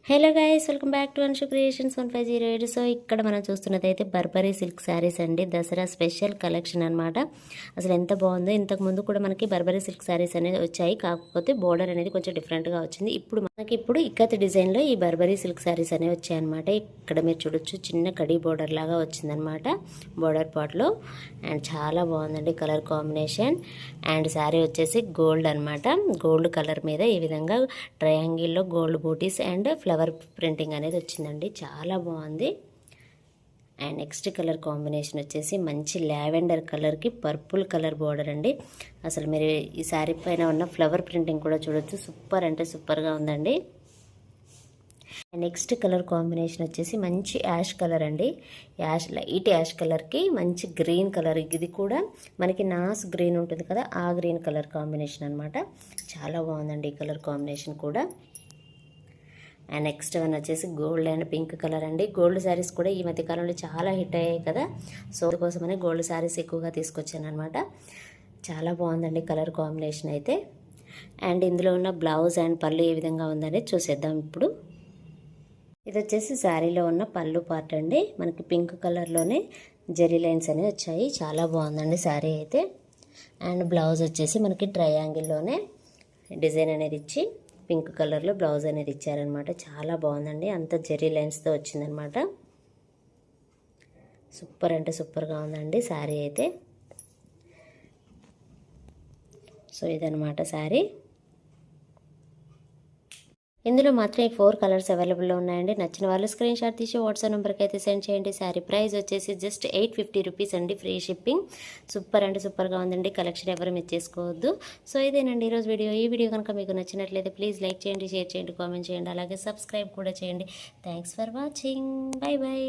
Hello guys, welcome back to Anshu creations 1508. So ఇక్కడ మనం చూస్తున్నది అయితే బర్బరీ సిల్క్ శారీస్ అండి. దసరా స్పెషల్ కలెక్షన్ అనమాట. అసలు ఎంత బాగుందో. ఇంతకు ముందు కూడా మనకి బర్బరీ సిల్క్ శారీస్ అనేది వచ్చాయి, కాకపోతే బోర్డర్ అనేది కొంచెం డిఫరెంట్గా వచ్చింది. ఇప్పుడు ఇక్కత్ డిజైన్లో ఈ బర్బరీ సిల్క్ శారీస్ అనేవి వచ్చాయన్నమాట. ఇక్కడ మీరు చూడొచ్చు, చిన్న కడీ బోర్డర్ లాగా వచ్చిందనమాట బోర్డర్ పార్ట్లో. అండ్ చాలా బాగుందండి కలర్ కాంబినేషన్. అండ్ శారీ వచ్చేసి గోల్డ్ అనమాట. గోల్డ్ కలర్ మీద ఈ విధంగా ట్రయాంగిల్లో gold bootis and flower printing అనేది వచ్చిందండి. చాలా బాగుంది. అండ్ నెక్స్ట్ కలర్ కాంబినేషన్ వచ్చేసి మంచి లావెండర్ కలర్కి పర్పుల్ కలర్ బోర్డర్ అండి. అసలు మీరు ఈ శారీ పైన ఉన్న ఫ్లవర్ ప్రింటింగ్ కూడా చూడొచ్చు. సూపర్ అంటే సూపర్గా ఉందండి. నెక్స్ట్ కలర్ కాంబినేషన్ వచ్చేసి మంచి యాష్ కలర్ అండి. లైట్ యాష్ కలర్కి మంచి గ్రీన్ కలర్. ఇది కూడా మనకి నాస్ గ్రీన్ ఉంటుంది కదా, ఆ గ్రీన్ కలర్ కాంబినేషన్ అనమాట. చాలా బాగుందండి ఈ కలర్ కాంబినేషన్ కూడా. అండ్ నెక్స్ట్ వన్ వచ్చేసి గోల్డ్ అండ్ పింక్ కలర్ అండి. గోల్డ్ శారీస్ కూడా ఈ మధ్య కాలంలో చాలా హిట్ అయ్యాయి కదా, సో అందుకోసమని గోల్డ్ శారీస్ ఎక్కువగా తీసుకొచ్చాను అనమాట. చాలా బాగుందండి కలర్ కాంబినేషన్ అయితే. అండ్ ఇందులో ఉన్న బ్లౌజ్ అండ్ పళ్ళు ఏ విధంగా ఉందని చూసేద్దాం ఇప్పుడు. ఇది వచ్చేసి శారీలో ఉన్న పళ్ళు పార్ట్ అండి. మనకి పింక్ కలర్లోనే జెరీ లైన్స్ అనేవి వచ్చాయి. చాలా బాగుందండి శారీ అయితే. అండ్ బ్లౌజ్ వచ్చేసి మనకి ట్రయాంగిల్లోనే డిజైన్ అనేది ఇచ్చి పింక్ కలర్లో బ్లౌజ్ అనేది ఇచ్చారనమాట. చాలా బాగుందండి. అంత జెరీ లైన్స్తో వచ్చిందనమాట. సూపర్ అంటే సూపర్గా ఉందండి శారీ అయితే. సో ఇదనమాట శారీ. ఇందులో మాత్రం ఈ 4 కలర్స్ అవైలబుల్లో ఉన్నాయండి. నచ్చిన వాళ్ళు స్క్రీన్ షాట్ తీసి వాట్సాప్ నెంబర్కి అయితే సెండ్ చేయండి. శారీ ప్రైస్ వచ్చేసి జస్ట్ 850 రూపీస్ అండి, ఫ్రీ షిప్పింగ్. సూపర్ అంటే సూపర్గా ఉందండి. కలెక్షన్ ఎవరు మిస్ చేసుకోవద్దు. సో ఇదేనండి ఈరోజు వీడియో. ఈ వీడియో కనుక మీకు నచ్చినట్లయితే ప్లీజ్ లైక్ చేయండి, షేర్ చేయండి, కామెంట్ చేయండి, అలాగే సబ్స్క్రైబ్ కూడా చేయండి. Thanks for watching. By by.